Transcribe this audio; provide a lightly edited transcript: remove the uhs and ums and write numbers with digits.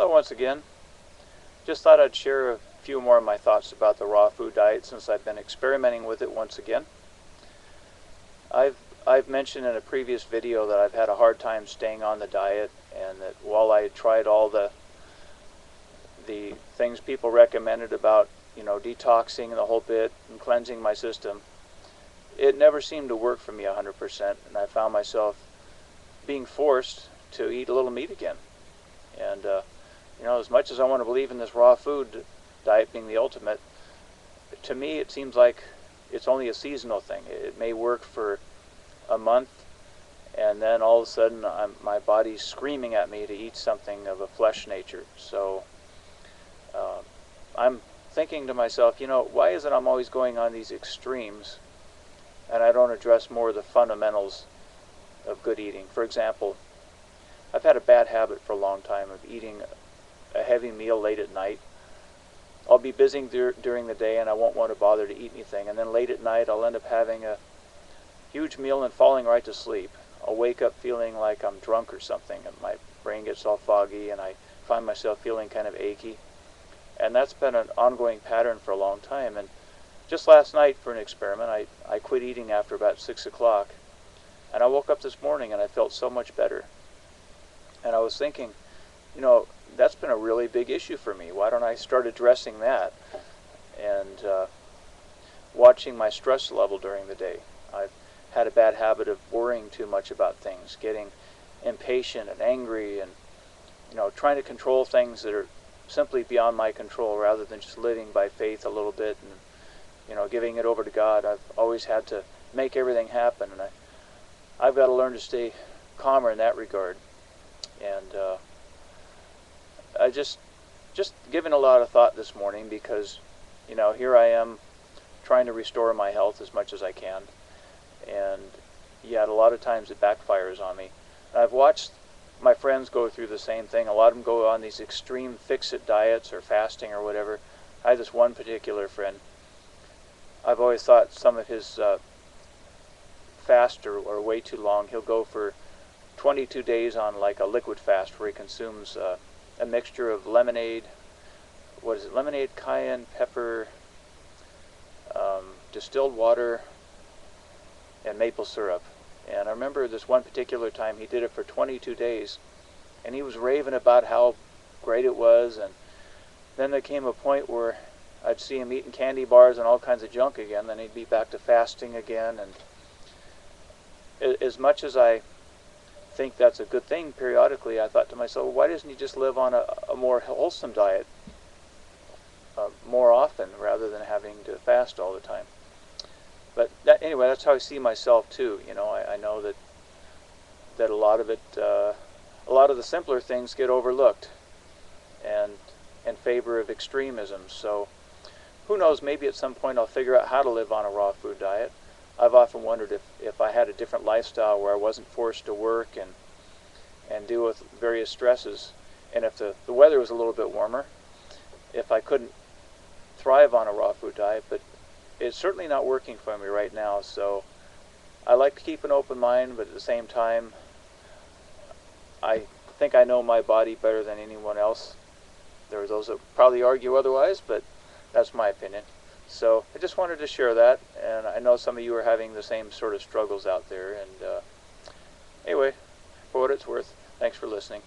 Hello once again. Just thought I'd share a few more of my thoughts about the raw food diet since I've been experimenting with it once again. I've mentioned in a previous video that I've had a hard time staying on the diet, and that while I tried all the things people recommended about, detoxing and the whole bit and cleansing my system, it never seemed to work for me 100%, and I found myself being forced to eat a little meat again. And as much as I want to believe in this raw food diet being the ultimate, to me it seems like it's only a seasonal thing. It may work for a month, and then all of a sudden my body's screaming at me to eat something of a flesh nature. So I'm thinking to myself, why is it I'm always going on these extremes and I don't address more of the fundamentals of good eating? For example, I've had a bad habit for a long time of eating a heavy meal late at night. I'll be busy during the day and I won't want to bother to eat anything, and then late at night I'll end up having a huge meal and falling right to sleep. I'll wake up feeling like I'm drunk or something, and my brain gets all foggy and I find myself feeling kind of achy. And that's been an ongoing pattern for a long time. And just last night, for an experiment, I quit eating after about 6 o'clock, and I woke up this morning and I felt so much better. And I was thinking, that's been a really big issue for me. Why don't I start addressing that? And watching my stress level during the day. I've had a bad habit of worrying too much about things, getting impatient and angry, and trying to control things that are simply beyond my control, rather than just living by faith a little bit and giving it over to God. I've always had to make everything happen, and I've got to learn to stay calmer in that regard. And I just given a lot of thought this morning, because here I am trying to restore my health as much as I can, and yet a lot of times it backfires on me. And I've watched my friends go through the same thing. A lot of them go on these extreme fix-it diets or fasting or whatever. I had this one particular friend. I've always thought some of his fasts are way too long. He'll go for 22 days on like a liquid fast, where he consumes a mixture of lemonade, lemonade, cayenne pepper, distilled water, and maple syrup. And I remember this one particular time he did it for 22 days, and he was raving about how great it was. And then there came a point where I'd see him eating candy bars and all kinds of junk again. Then he'd be back to fasting again. And as much as I think that's a good thing periodically, I thought to myself, well, why doesn't he just live on a more wholesome diet more often, rather than having to fast all the time? But anyway, that's how I see myself too. I know that a lot of it, a lot of the simpler things get overlooked, and in favor of extremism. So who knows, maybe at some point I'll figure out how to live on a raw food diet. I've often wondered if I had a different lifestyle where I wasn't forced to work and deal with various stresses, and if the weather was a little bit warmer, if I couldn't thrive on a raw food diet. But it's certainly not working for me right now, so I like to keep an open mind, but at the same time, I think I know my body better than anyone else. There are those that probably argue otherwise, but that's my opinion. So I just wanted to share that, and I know some of you are having the same sort of struggles out there. And anyway, for what it's worth, thanks for listening.